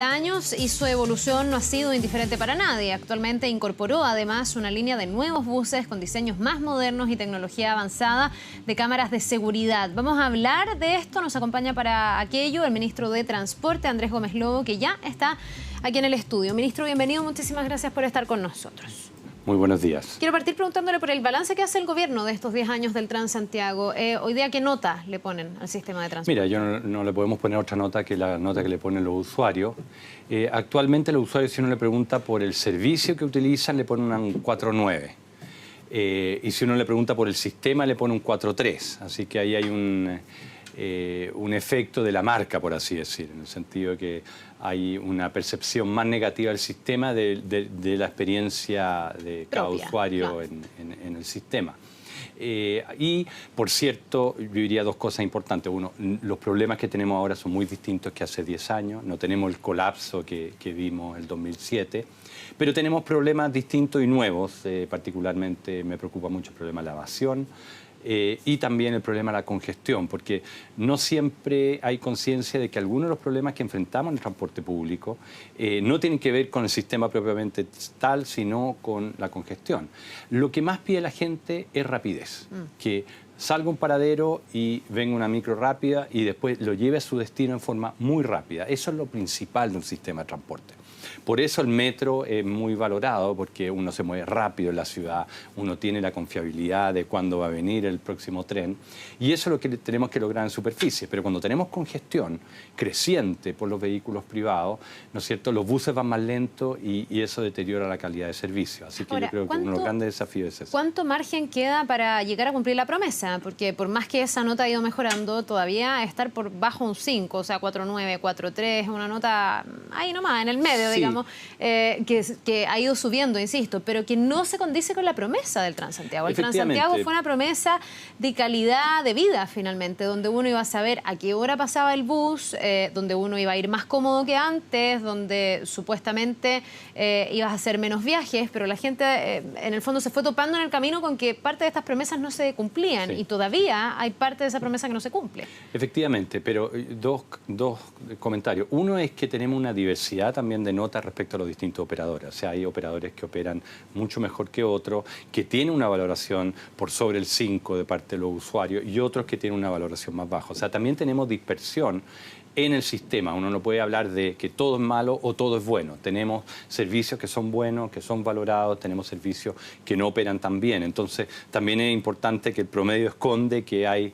Años y su evolución no ha sido indiferente para nadie. Actualmente incorporó además una línea de nuevos buses con diseños más modernos y tecnología avanzada de cámaras de seguridad. Vamos a hablar de esto. Nos acompaña para aquello el ministro de Transporte, Andrés Gómez Lobo, que ya está aquí en el estudio. Ministro, bienvenido. Muchísimas gracias por estar con nosotros. Muy buenos días. Quiero partir preguntándole por el balance que hace el gobierno de estos 10 años del Transantiago. Hoy día, ¿qué nota le ponen al sistema de transporte? Mira, no le podemos poner otra nota que la nota que le ponen los usuarios. Actualmente los usuarios, si uno le pregunta por el servicio que utilizan, le ponen un 4.9. Y si uno le pregunta por el sistema, le pone un 4.3. Así que ahí hay un efecto de la marca, por así decir, en el sentido de que hay una percepción más negativa del sistema de la experiencia de cada usuario, claro, en el sistema. Y, por cierto, yo diría dos cosas importantes. Uno, los problemas que tenemos ahora son muy distintos que hace 10 años. No tenemos el colapso que vimos en el 2007, pero tenemos problemas distintos y nuevos. Particularmente me preocupa mucho el problema de la evasión. Y también el problema de la congestión, porque no siempre hay conciencia de que algunos de los problemas que enfrentamos en el transporte público no tienen que ver con el sistema propiamente tal, sino con la congestión. Lo que más pide la gente es rapidez, que salga un paradero y venga una micro rápida y después lo lleve a su destino en forma muy rápida. Eso es lo principal de un sistema de transporte. Por eso el metro es muy valorado, porque uno se mueve rápido en la ciudad, uno tiene la confiabilidad de cuándo va a venir el próximo tren, y eso es lo que tenemos que lograr en superficie. Pero cuando tenemos congestión creciente por los vehículos privados, ¿no es cierto?, los buses van más lentos y eso deteriora la calidad de servicio. Así que ahora, yo creo que uno de los grandes desafíos es eso. ¿Cuánto margen queda para llegar a cumplir la promesa? Porque por más que esa nota ha ido mejorando, todavía estar por bajo un 5, o sea, 4.9, 4.3, una nota ahí nomás, en el medio, sí, digamos, que ha ido subiendo, insisto, pero que no se condice con la promesa del Transantiago. El Transantiago fue una promesa de calidad de vida, finalmente, donde uno iba a saber a qué hora pasaba el bus, donde uno iba a ir más cómodo que antes, donde supuestamente ibas a hacer menos viajes, pero la gente en el fondo se fue topando en el camino con que parte de estas promesas no se cumplían, sí, y todavía hay parte de esa promesa que no se cumple. Efectivamente, pero dos comentarios. Uno es que tenemos una diversidad también de notas respecto a los distintos operadores. O sea, hay operadores que operan mucho mejor que otros, que tienen una valoración por sobre el 5 de parte de los usuarios, y otros que tienen una valoración más baja. O sea, también tenemos dispersión en el sistema. Uno no puede hablar de que todo es malo o todo es bueno. Tenemos servicios que son buenos, que son valorados, tenemos servicios que no operan tan bien. Entonces, también es importante que el promedio esconde que hay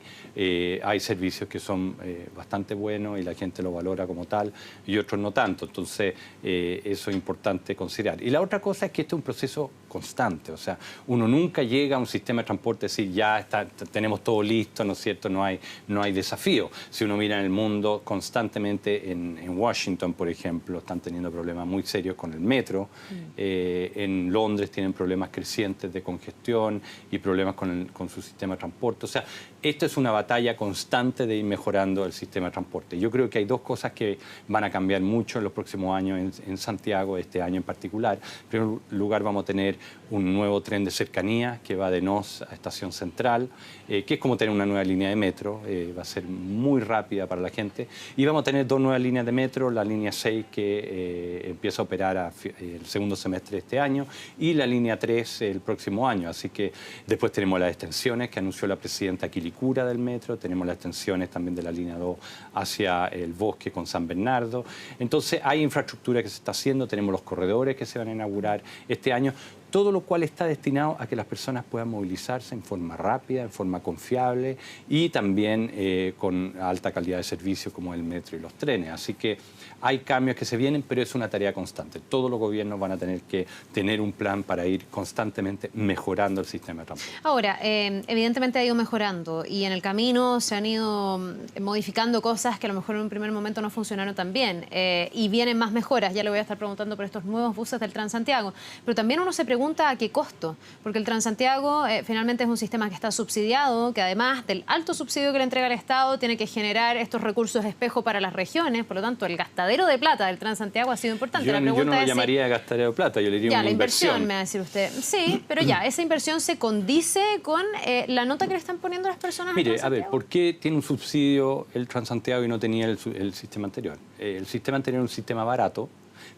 servicios que son bastante buenos y la gente lo valora como tal, y otros no tanto. Entonces, eso es importante considerar. Y la otra cosa es que este es un proceso constante. O sea, uno nunca llega a un sistema de transporte y decir, ya está, tenemos todo listo, ¿no es cierto? No hay desafío. Si uno mira en el mundo, constantemente en Washington, por ejemplo, están teniendo problemas muy serios con el metro. En Londres tienen problemas crecientes de congestión y problemas con su sistema de transporte. O sea, esto es una batalla constante de ir mejorando el sistema de transporte. Yo creo que hay dos cosas que van a cambiar mucho en los próximos años en Santiago, este año en particular. En primer lugar, vamos a tener un nuevo tren de cercanía que va de Nos a Estación Central, que es como tener una nueva línea de metro. Va a ser muy rápida para la gente. Y vamos a tener dos nuevas líneas de metro, la línea 6 que empieza a operar el segundo semestre de este año y la línea 3 el próximo año. Así que después tenemos las extensiones que anunció la presidenta Quilicura del metro, tenemos las extensiones también de la línea 2 hacia el Bosque con San Bernardo. Entonces hay infraestructura que se está haciendo, tenemos los corredores que se van a inaugurar este año, todo lo cual está destinado a que las personas puedan movilizarse en forma rápida, en forma confiable y también con alta calidad de servicio como el metro y los trenes. Así que hay cambios que se vienen, pero es una tarea constante. Todos los gobiernos van a tener que tener un plan para ir constantemente mejorando el sistema de transporte. Ahora, evidentemente ha ido mejorando y en el camino se han ido modificando cosas que a lo mejor en un primer momento no funcionaron tan bien y vienen más mejoras. Ya le voy a estar preguntando por estos nuevos buses del Transantiago. Pero también uno se pregunta pregunta, ¿a qué costo? Porque el Transantiago finalmente es un sistema que está subsidiado, que además del alto subsidio que le entrega el Estado, tiene que generar estos recursos espejo para las regiones. Por lo tanto, el gastadero de plata del Transantiago ha sido importante. Yo no lo llamaría gastadero de plata, yo le diría una inversión. Me va a decir usted. Sí, pero ya, esa inversión se condice con la nota que le están poniendo las personas. Mire, a ver, ¿por qué tiene un subsidio el Transantiago y no tenía el sistema anterior? El sistema anterior era un sistema barato,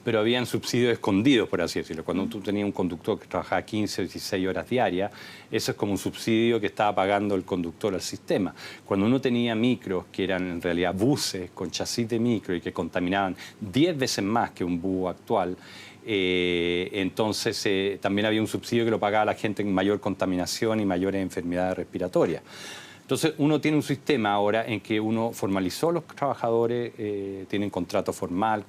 pero habían subsidios escondidos, por así decirlo. Cuando tú tenías un conductor que trabajaba 15 o 16 horas diarias, eso es como un subsidio que estaba pagando el conductor al sistema. Cuando uno tenía micros, que eran en realidad buses con chasis de micro y que contaminaban 10 veces más que un bus actual, entonces también había un subsidio que lo pagaba la gente en mayor contaminación y mayores enfermedades respiratorias. Entonces, uno tiene un sistema ahora en que uno formalizó a los trabajadores, tienen contrato formal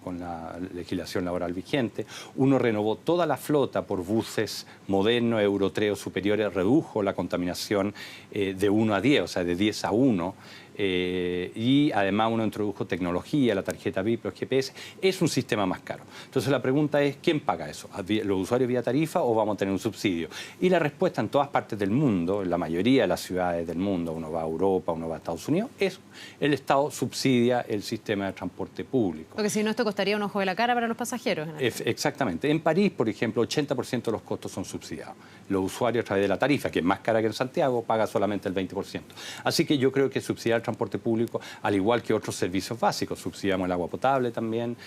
con la legislación laboral vigente, uno renovó toda la flota por buses modernos, Euro 3 o superiores, redujo la contaminación de 1 a 10, o sea, de 10 a 1, y además uno introdujo tecnología, la tarjeta VIP, los GPS. Es un sistema más caro. Entonces la pregunta es, ¿quién paga eso? ¿Los usuarios vía tarifa o vamos a tener un subsidio? Y la respuesta en todas partes del mundo, en la mayoría de las ciudades del mundo, uno va a Europa, uno va a Estados Unidos, es el Estado subsidia el sistema de transporte público. Porque si no, esto costaría un ojo de la cara para los pasajeros. Exactamente. En París, por ejemplo, 80% de los costos son subsidiados. Los usuarios a través de la tarifa, que es más cara que en Santiago, paga solamente el 20%. Así que yo creo que subsidiar el transporte público, al igual que otros servicios básicos, subsidiamos el agua potable también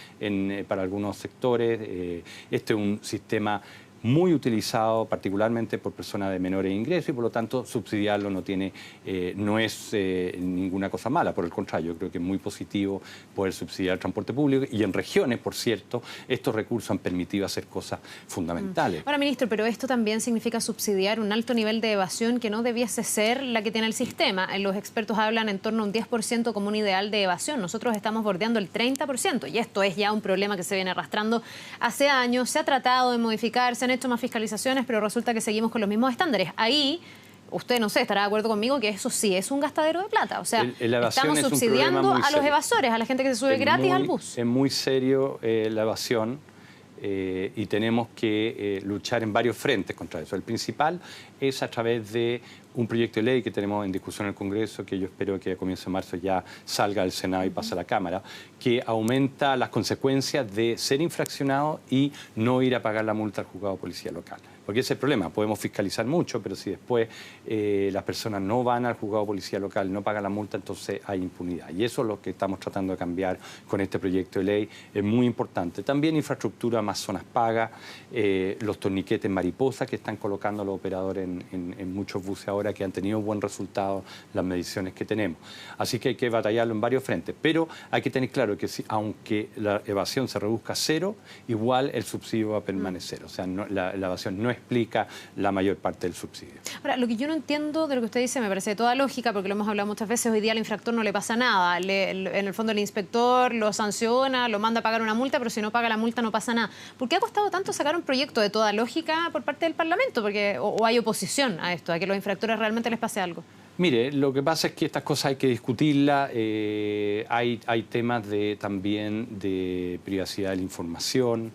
para algunos sectores. Este es un sistema muy utilizado particularmente por personas de menores ingresos y por lo tanto subsidiarlo no es ninguna cosa mala, por el contrario, yo creo que es muy positivo poder subsidiar el transporte público y en regiones, por cierto, estos recursos han permitido hacer cosas fundamentales. Ahora, ministro, pero esto también significa subsidiar un alto nivel de evasión que no debiese ser la que tiene el sistema. Los expertos hablan en torno a un 10% como un ideal de evasión. Nosotros estamos bordeando el 30% y esto es ya un problema que se viene arrastrando hace años. Se ha tratado de modificar, se han hecho más fiscalizaciones, pero resulta que seguimos con los mismos estándares. Ahí, usted, no sé, estará de acuerdo conmigo que eso sí es un gastadero de plata. O sea, estamos subsidiando a los evasores, a la gente que se sube gratis al bus. Es muy serio la evasión y tenemos que luchar en varios frentes contra eso. El principal es a través de un proyecto de ley que tenemos en discusión en el Congreso, que yo espero que a comienzo de marzo ya salga al Senado y pase a la Cámara, que aumenta las consecuencias de ser infraccionado y no ir a pagar la multa al juzgado de policía local. Porque ese es el problema, podemos fiscalizar mucho, pero si después las personas no van al juzgado de policía local, no pagan la multa, entonces hay impunidad. Y eso es lo que estamos tratando de cambiar con este proyecto de ley, es muy importante. También infraestructura, más zonas pagas, los torniquetes mariposa que están colocando los operadores en muchos buses ahora, que han tenido buen resultado las mediciones que tenemos. Así que hay que batallarlo en varios frentes, pero hay que tener claro que aunque la evasión se reduzca a cero, igual el subsidio va a permanecer. O sea, la evasión no explica la mayor parte del subsidio. Ahora, lo que yo no entiendo de lo que usted dice me parece de toda lógica, porque lo hemos hablado muchas veces, hoy día al infractor no le pasa nada. En el fondo el inspector lo sanciona, lo manda a pagar una multa, pero si no paga la multa no pasa nada. ¿Por qué ha costado tanto sacar un proyecto de toda lógica por parte del Parlamento? ¿O hay oposición a esto, a que los infractores realmente les pase algo? Mire, lo que pasa es que estas cosas hay que discutirlas. Hay temas también de privacidad de la información,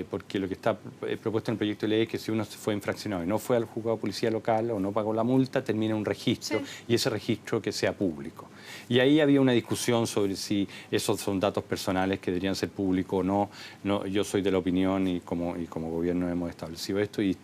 porque lo que está propuesto en el proyecto de ley es que si uno fue infraccionado y no fue al juzgado de policía local o no pagó la multa, termina un registro, y ese registro que sea público. Y ahí había una discusión sobre si esos son datos personales que deberían ser públicos o no. Yo soy de la opinión y como gobierno hemos establecido esto y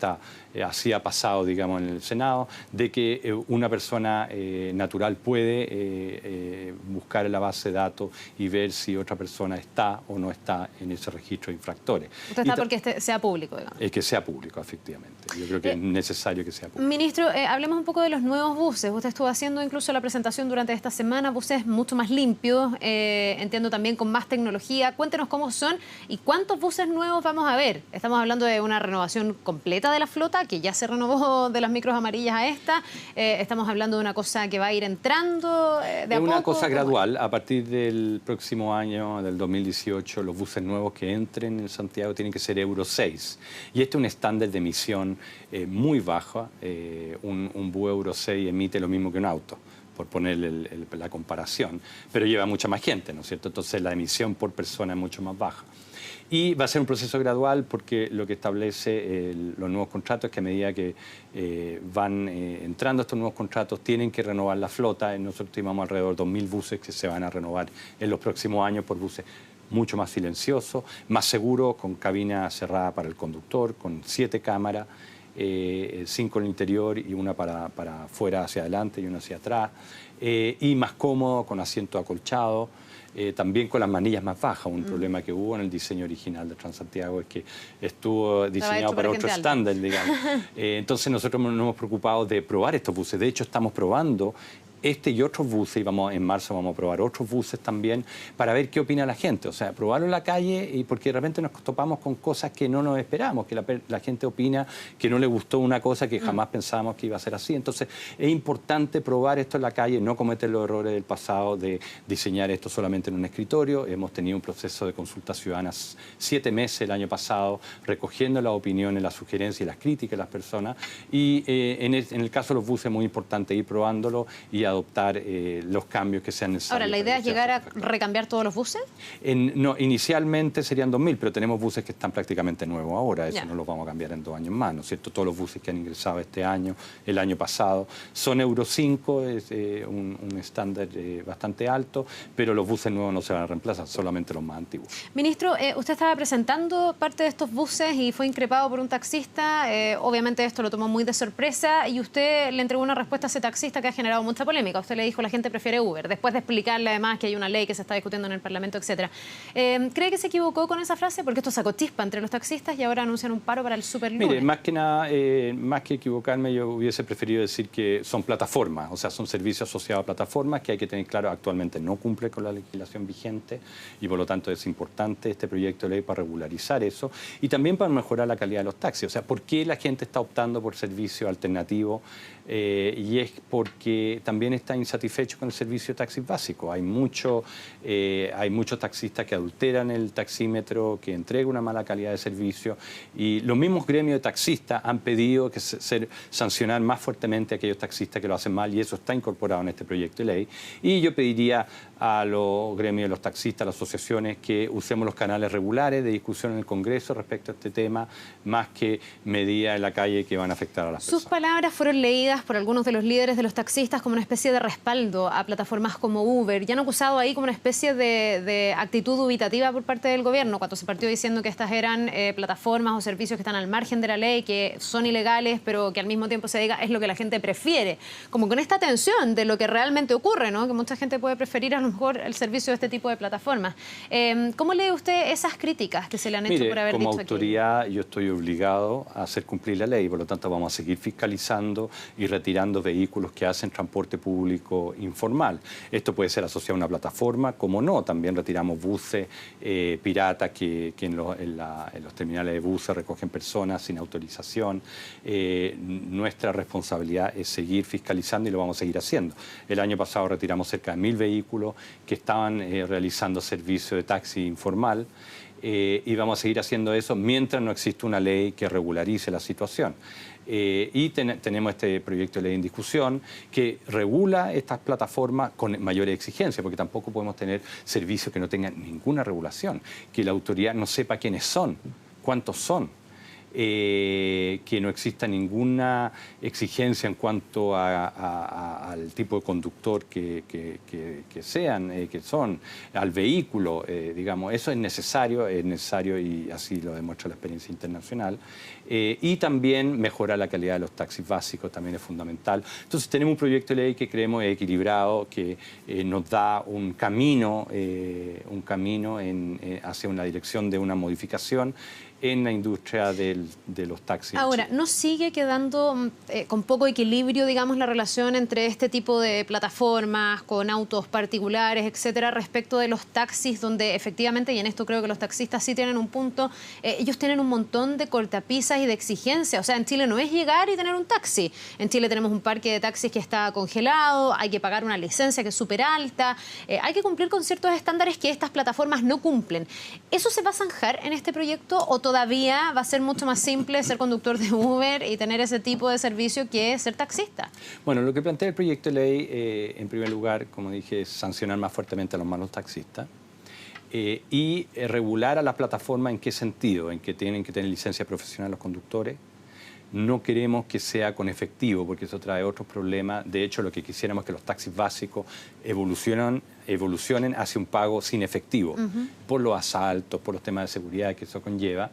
así ha pasado, digamos, en el Senado, de que una persona natural puede buscar en la base de datos y ver si otra persona está o no está en ese registro de infractores. Usted está porque sea público, digamos. Que sea público, efectivamente. Yo creo que es necesario que sea público. Ministro, hablemos un poco de los nuevos buses. Usted estuvo haciendo incluso la presentación durante esta semana, buses mucho más limpios, entiendo también con más tecnología. Cuéntenos cómo son y cuántos buses nuevos vamos a ver. Estamos hablando de una renovación completa de la flota, que ya se renovó de las micros amarillas a esta. Estamos hablando de una cosa que va a ir entrando de a poco. Es una cosa gradual. A partir del próximo año, del 2018, los buses nuevos que entren en Santiago tienen que ser Euro 6. Y este es un estándar de emisión muy bajo. Un bus Euro 6 emite lo mismo que un auto. por poner la comparación, pero lleva mucha más gente, ¿no es cierto? Entonces la emisión por persona es mucho más baja. Y va a ser un proceso gradual porque lo que establece los nuevos contratos es que a medida que van entrando estos nuevos contratos tienen que renovar la flota. Nosotros estimamos alrededor de 2.000 buses que se van a renovar en los próximos años por buses mucho más silenciosos, más seguros, con cabina cerrada para el conductor, con 7 cámaras, 5 en el interior y una para afuera hacia adelante y una hacia atrás, y más cómodo, con asiento acolchado. También con las manillas más bajas. Un problema que hubo en el diseño original de Transantiago es que estuvo diseñado para otro estándar, digamos. Entonces nosotros nos hemos preocupado de probar estos buses. De hecho, estamos probando este y otros buses, y en marzo vamos a probar otros buses también para ver qué opina la gente. O sea, probarlo en la calle, y porque de repente nos topamos con cosas que no nos esperamos, que la gente opina que no le gustó una cosa que jamás pensábamos que iba a ser así. Entonces, es importante probar esto en la calle, no cometer los errores del pasado de diseñar esto solamente en un escritorio. Hemos tenido un proceso de consultas ciudadanas 7 meses el año pasado, recogiendo las opiniones, las sugerencias y las críticas de las personas. Y en el caso de los buses es muy importante ir probándolo y adoptar los cambios que sean necesarios. Ahora, ¿la idea es llegar a recambiar todos los buses? No, inicialmente serían 2.000, pero tenemos buses que están prácticamente nuevos ahora. Eso no los vamos a cambiar en 2 años más, ¿no es cierto? Todos los buses que han ingresado este año, el año pasado, son Euro 5, es un estándar bastante alto, pero los buses nuevos no se van a reemplazar, solamente los más antiguos. Ministro, usted estaba presentando parte de estos buses y fue increpado por un taxista. Obviamente esto lo tomó muy de sorpresa y usted le entregó una respuesta a ese taxista que ha generado mucha polémica. Usted le dijo la gente prefiere Uber, después de explicarle además que hay una ley que se está discutiendo en el Parlamento, etcétera. ¿Cree que se equivocó con esa frase? Porque esto sacó chispa entre los taxistas y ahora anuncian un paro para el superlunes. Mire, más que nada, más que equivocarme, yo hubiese preferido decir que son plataformas, o sea, son servicios asociados a plataformas que hay que tener claro, actualmente no cumple con la legislación vigente y por lo tanto es importante este proyecto de ley para regularizar eso y también para mejorar la calidad de los taxis. O sea, ¿por qué la gente está optando por servicios alternativos? Y es porque también está insatisfecho con el servicio de taxis básico. Hay muchos taxistas que adulteran el taxímetro, que entregan una mala calidad de servicio y los mismos gremios de taxistas han pedido que sancionar más fuertemente a aquellos taxistas que lo hacen mal y eso está incorporado en este proyecto de ley. Y yo pediría a los gremios de los taxistas, a las asociaciones, que usemos los canales regulares de discusión en el Congreso respecto a este tema, más que medidas en la calle que van a afectar a las personas. Sus palabras fueron leídas por algunos de los líderes de los taxistas como una especie de respaldo a plataformas como Uber y han acusado ahí como una especie de actitud dubitativa por parte del gobierno cuando se partió diciendo que estas eran plataformas o servicios que están al margen de la ley, que son ilegales, pero que al mismo tiempo se diga es lo que la gente prefiere. Como con esta tensión de lo que realmente ocurre, ¿no? Que mucha gente puede preferir a lo mejor el servicio de este tipo de plataformas. ¿Cómo lee usted esas críticas que se le han hecho por haber dicho aquí? Como autoridad yo estoy obligado a hacer cumplir la ley, por lo tanto vamos a seguir fiscalizando y retirando vehículos que hacen transporte público informal. Esto puede ser asociado a una plataforma, como no, también retiramos buses piratas que en los terminales de buses recogen personas sin autorización. Nuestra responsabilidad es seguir fiscalizando y lo vamos a seguir haciendo. El año pasado retiramos cerca de 1.000 vehículos que estaban realizando servicio de taxi informal y vamos a seguir haciendo eso mientras no existe una ley que regularice la situación. Y tenemos este proyecto de ley en discusión que regula estas plataformas con mayores exigencias, porque tampoco podemos tener servicios que no tengan ninguna regulación, que la autoridad no sepa quiénes son, cuántos son. Que no exista ninguna exigencia en cuanto al tipo de conductor que sean, que son, al vehículo, digamos. Eso es necesario y así lo demuestra la experiencia internacional. Y también mejorar la calidad de los taxis básicos también es fundamental. Entonces tenemos un proyecto de ley que creemos equilibrado, que nos da un camino hacia una dirección de una modificación en la industria de los taxis. Ahora, ¿no sigue quedando con poco equilibrio, digamos, la relación entre este tipo de plataformas con autos particulares, etcétera, respecto de los taxis, donde efectivamente, y en esto creo que los taxistas sí tienen un punto, ellos tienen un montón de cortapisas y de exigencias? O sea, en Chile no es llegar y tener un taxi. En Chile tenemos un parque de taxis que está congelado, hay que pagar una licencia que es súper alta, hay que cumplir con ciertos estándares que estas plataformas no cumplen. ¿Eso se va a zanjar en este proyecto o todavía va a ser mucho más más simple ser conductor de Uber y tener ese tipo de servicio que ser taxista. Bueno, lo que plantea el proyecto de ley, en primer lugar, como dije, es sancionar más fuertemente a los malos taxistas y regular a la plataforma en qué sentido, en que tienen que tener licencia profesional los conductores. No queremos que sea con efectivo, porque eso trae otros problemas. De hecho, lo que quisiéramos es que los taxis básicos evolucionen hacia un pago sin efectivo, por los asaltos, por los temas de seguridad que eso conlleva.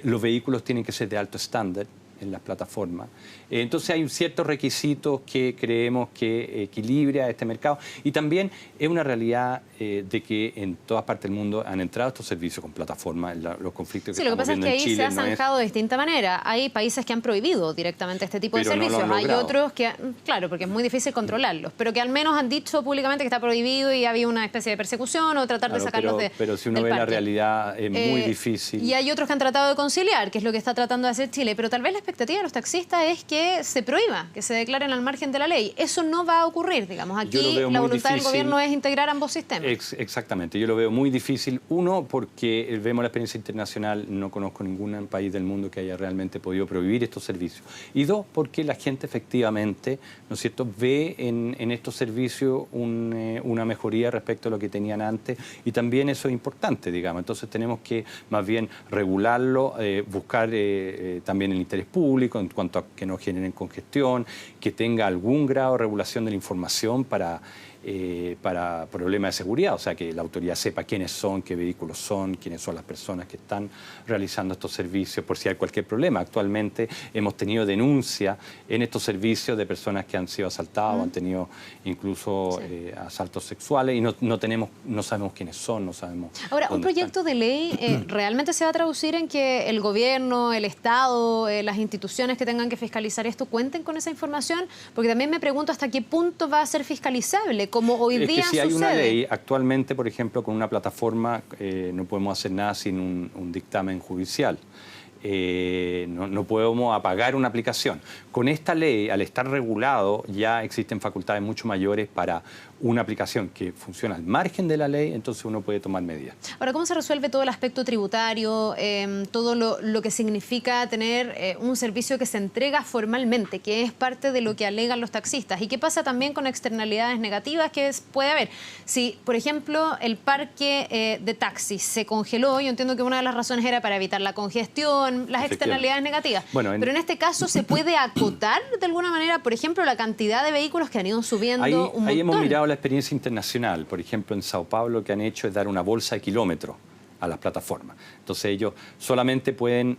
Los vehículos tienen que ser de alto estándar en las plataformas. Entonces hay ciertos requisitos que creemos que equilibra este mercado y también es una realidad de que en todas partes del mundo han entrado estos servicios con plataformas, los conflictos que sí, lo que pasa es que ahí Chile, se ha zanjado de distinta manera. Hay países que han prohibido directamente este tipo de servicios. No hay otros que, claro, porque es muy difícil controlarlos, pero que al menos han dicho públicamente que está prohibido y había una especie de persecución o tratar de sacarlos pero si uno ve la realidad es muy difícil. Y hay otros que han tratado de conciliar, que es lo que está tratando de hacer Chile, pero tal vez la expectativa de los taxistas es que se prohíba, que se declaren al margen de la ley. Eso no va a ocurrir, digamos. Aquí la voluntad del gobierno es integrar ambos sistemas. Exactamente, yo lo veo muy difícil. Uno, porque vemos la experiencia internacional, no conozco ningún país del mundo que haya realmente podido prohibir estos servicios. Y dos, porque la gente efectivamente, ¿no es cierto?, ve en estos servicios una mejoría respecto a lo que tenían antes y también eso es importante, digamos. Entonces tenemos que más bien regularlo, buscar también el interés público en cuanto a que no generen congestión, que tenga algún grado de regulación de la información para problemas de seguridad, o sea, que la autoridad sepa quiénes son, qué vehículos son, quiénes son las personas que están realizando estos servicios, por si hay cualquier problema. Actualmente hemos tenido denuncias en estos servicios de personas que han sido asaltadas, han tenido incluso asaltos sexuales y no sabemos quiénes son, no sabemos. Ahora, un proyecto de ley realmente se va a traducir en que el gobierno, el Estado, las instituciones que tengan que fiscalizar esto cuenten con esa información, porque también me pregunto hasta qué punto va a ser fiscalizable, como hoy día es que si hay sucede. una ley, actualmente, por ejemplo, con una plataforma no podemos hacer nada sin un dictamen judicial. No podemos apagar una aplicación. Con esta ley, al estar regulado, ya existen facultades mucho mayores para una aplicación que funciona al margen de la ley, entonces uno puede tomar medidas. Ahora, ¿cómo se resuelve todo el aspecto tributario, todo lo que significa tener un servicio que se entrega formalmente, que es parte de lo que alegan los taxistas? ¿Y qué pasa también con externalidades negativas que puede haber? Si, por ejemplo, el parque de taxis se congeló, yo entiendo que una de las razones era para evitar la congestión, las externalidades negativas. Bueno, pero en este caso, ¿se puede acotar de alguna manera, por ejemplo, la cantidad de vehículos que han ido subiendo un montón? Ahí hemos mirado la experiencia internacional. Por ejemplo, en Sao Paulo lo que han hecho es dar una bolsa de kilómetros a las plataformas. Entonces ellos solamente pueden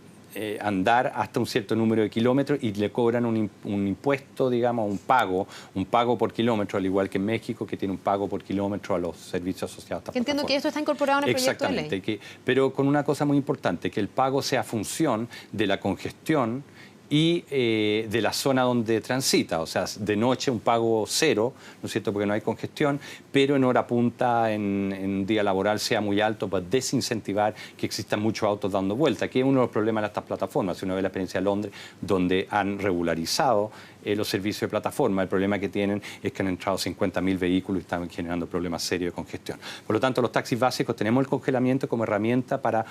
andar hasta un cierto número de kilómetros y le cobran un impuesto, digamos, un pago por kilómetro, al igual que en México, que tiene un pago por kilómetro a los servicios asociados a esta plataforma. Entiendo que esto está incorporado en el proyecto de ley. Exactamente, pero con una cosa muy importante, que el pago sea función de la congestión y de la zona donde transita, o sea, de noche un pago cero, ¿no es cierto?, porque no hay congestión, pero en hora punta, en un día laboral, sea muy alto para desincentivar que existan muchos autos dando vuelta, que es uno de los problemas de estas plataformas. Si uno ve la experiencia de Londres, donde han regularizado los servicios de plataforma, el problema que tienen es que han entrado 50.000 vehículos y están generando problemas serios de congestión. Por lo tanto, los taxis básicos tenemos el congelamiento como herramienta para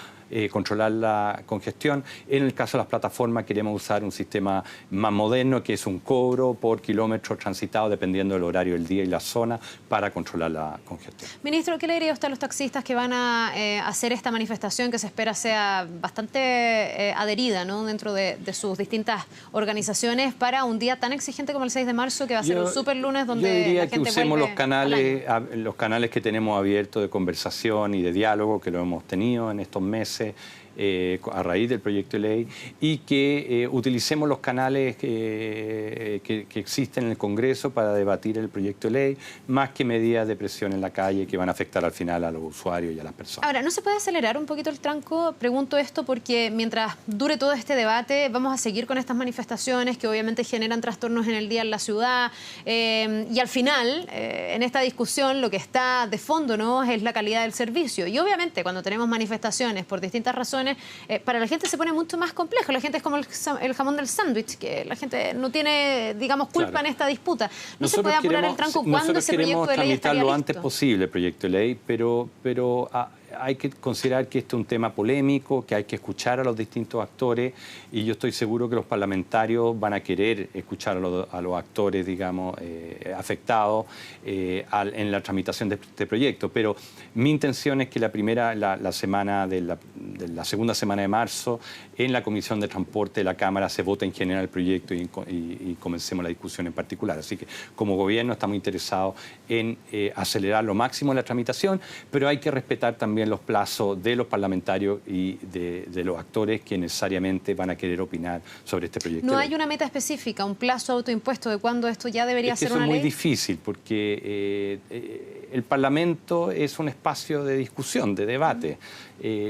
controlar la congestión. En el caso de las plataformas queremos usar un sistema más moderno, que es un cobro por kilómetro transitado, dependiendo del horario del día y la zona, para controlar la congestión. Ministro, ¿qué le diría usted a los taxistas que van a hacer esta manifestación que se espera sea bastante adherida, ¿no?, dentro de sus distintas organizaciones para un día tan exigente como el 6 de marzo, que va a ser un super lunes donde yo diría la gente que usemos vuelve los canales que tenemos abiertos de conversación y de diálogo, que lo hemos tenido en estos meses, a raíz del proyecto de ley, y que utilicemos los canales que existen en el Congreso para debatir el proyecto de ley, más que medidas de presión en la calle que van a afectar al final a los usuarios y a las personas. Ahora, ¿no se puede acelerar un poquito el tranco? Pregunto esto porque mientras dure todo este debate vamos a seguir con estas manifestaciones que obviamente generan trastornos en el día en la ciudad, y al final, en esta discusión, lo que está de fondo, ¿no?, es la calidad del servicio. Y obviamente cuando tenemos manifestaciones por distintas razones, para la gente se pone mucho más complejo. La gente es como el jamón del sándwich, que la gente no tiene, digamos, culpa en esta disputa. No se puede apurar el tranco cuando ese proyecto de ley estaría listo. Nosotros queremos tramitar lo antes posible el proyecto de ley, pero hay que considerar que este es un tema polémico, que hay que escuchar a los distintos actores, y yo estoy seguro que los parlamentarios van a querer escuchar a los actores, digamos, afectados en la tramitación de este proyecto. Pero mi intención es que la segunda semana de marzo, en la Comisión de Transporte de la Cámara se vote en general el proyecto y comencemos la discusión en particular. Así que como gobierno estamos interesados en acelerar lo máximo la tramitación, pero hay que respetar también los plazos de los parlamentarios y de los actores que necesariamente van a querer opinar sobre este proyecto. ¿No hay una meta específica, un plazo autoimpuesto de cuándo esto ya debería ser una ley? Eso es muy difícil porque el Parlamento es un espacio de discusión, de debate.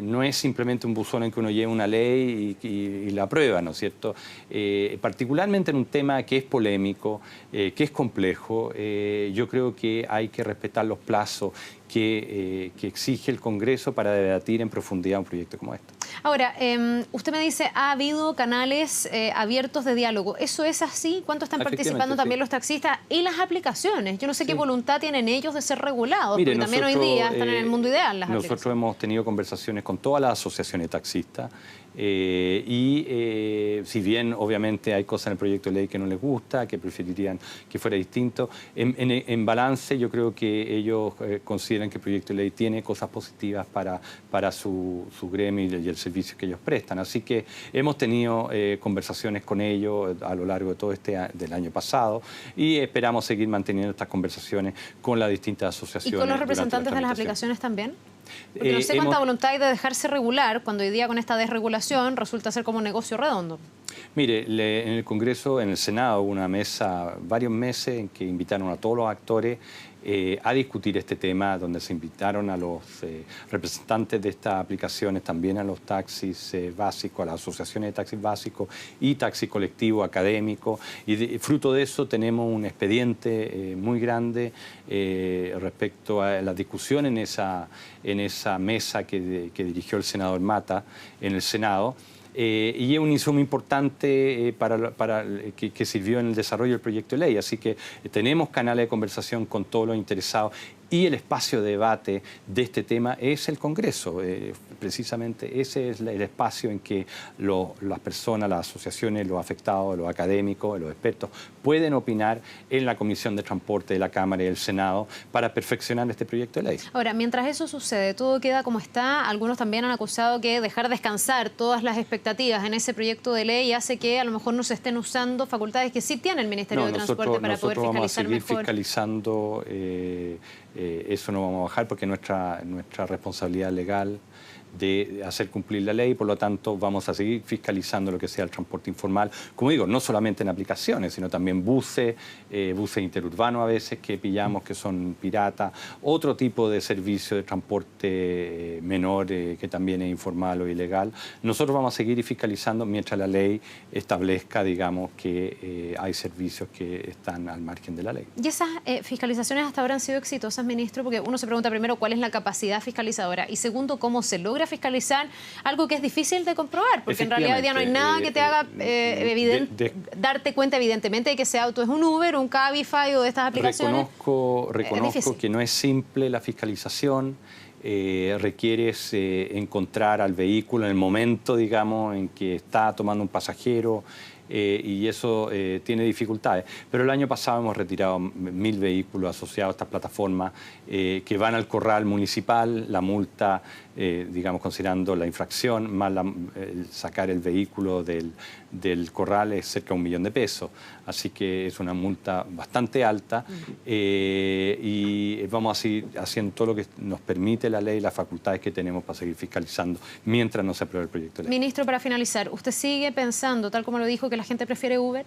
No es simplemente un buzón en que uno lleva una ley y la aprueba, ¿no es cierto? Particularmente en un tema que es polémico, que es complejo, yo creo que hay que respetar los plazos que exige el Congreso para debatir en profundidad un proyecto como este. Ahora, usted me dice, ha habido canales abiertos de diálogo. ¿Eso es así? ¿Cuánto están participando también los taxistas? Y las aplicaciones. Yo no sé qué voluntad tienen ellos de ser regulados, porque también hoy día están en el mundo ideal las aplicaciones. Nosotros hemos tenido conversaciones con todas las asociaciones taxistas si bien obviamente hay cosas en el proyecto de ley que no les gusta, que preferirían que fuera distinto, en balance yo creo que ellos consideran que el proyecto de ley tiene cosas positivas para su gremio y el servicio que ellos prestan. Así que hemos tenido conversaciones con ellos a lo largo de todo del año pasado y esperamos seguir manteniendo estas conversaciones con las distintas asociaciones. ¿Y con los representantes de las aplicaciones también? Porque no sé cuánta voluntad hay de dejarse regular cuando hoy día con esta desregulación resulta ser como un negocio redondo. Mire, en el Congreso, en el Senado, hubo una mesa, varios meses, en que invitaron a todos los actores a discutir este tema, donde se invitaron a los representantes de estas aplicaciones, también a los taxis básicos, a las asociaciones de taxis básicos y taxi colectivo académico. Y fruto de eso tenemos un expediente muy grande respecto a la discusión en esa mesa que dirigió el senador Mata en el Senado. Y es un insumo importante que sirvió en el desarrollo del proyecto de ley. Así que tenemos canales de conversación con todos los interesados y el espacio de debate de este tema es el Congreso. Precisamente ese es el espacio en que las personas, las asociaciones, los afectados, los académicos, los expertos pueden opinar en la Comisión de Transporte de la Cámara y del Senado para perfeccionar este proyecto de ley. Ahora, mientras eso sucede, todo queda como está. Algunos también han acusado que dejar descansar todas las expectativas en ese proyecto de ley hace que a lo mejor no se estén usando facultades que sí tiene el Ministerio de Transporte para poder fiscalizar mejor. Fiscalizando, eso no vamos a bajar porque nuestra responsabilidad legal de hacer cumplir la ley, por lo tanto vamos a seguir fiscalizando lo que sea el transporte informal, como digo, no solamente en aplicaciones, sino también buses interurbanos a veces que pillamos que son piratas, otro tipo de servicio de transporte menor que también es informal o ilegal. Nosotros vamos a seguir fiscalizando mientras la ley establezca, digamos, que hay servicios que están al margen de la ley. ¿Y esas fiscalizaciones hasta ahora han sido exitosas, ministro? Porque uno se pregunta primero cuál es la capacidad fiscalizadora y segundo, cómo se logra fiscalizar algo que es difícil de comprobar, porque en realidad hoy día no hay nada que te haga darte cuenta evidentemente de que ese auto es un Uber, un Cabify o de estas aplicaciones. Reconozco que no es simple la fiscalización. Requieres encontrar al vehículo en el momento, digamos, en que está tomando un pasajero, y eso tiene dificultades. Pero el año pasado hemos retirado 1000 vehículos asociados a estas plataformas que van al corral municipal, la multa, digamos, considerando la infracción, más sacar el vehículo del corral es cerca de $1 millón de pesos. Así que es una multa bastante alta y vamos a seguir haciendo todo lo que nos permite la ley, las facultades que tenemos para seguir fiscalizando mientras no se apruebe el proyecto de ley. Ministro, para finalizar, ¿usted sigue pensando, tal como lo dijo, que la gente prefiere Uber?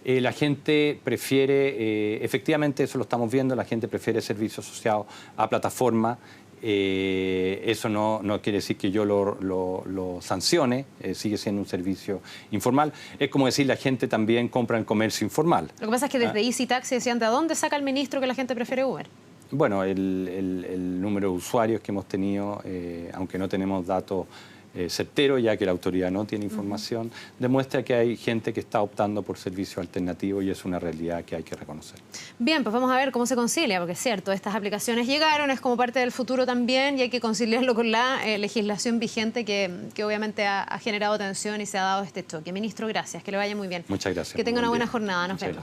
La gente prefiere, efectivamente eso lo estamos viendo, la gente prefiere servicios asociados a plataformas. Eso no quiere decir que yo lo sancione, sigue siendo un servicio informal. Es como decir, la gente también compra en comercio informal. Lo que pasa es que desde Easy Taxi decían, ¿de dónde saca el ministro que la gente prefiere Uber? Bueno, el número de usuarios que hemos tenido, aunque no tenemos datos certero, ya que la autoridad no tiene información, demuestra que hay gente que está optando por servicios alternativos y es una realidad que hay que reconocer. Bien, pues vamos a ver cómo se concilia, porque es cierto, estas aplicaciones llegaron, es como parte del futuro también y hay que conciliarlo con la legislación vigente que obviamente ha generado tensión y se ha dado este choque. Ministro, gracias, que le vaya muy bien. Muchas gracias. Que tenga una buena jornada, nos vemos.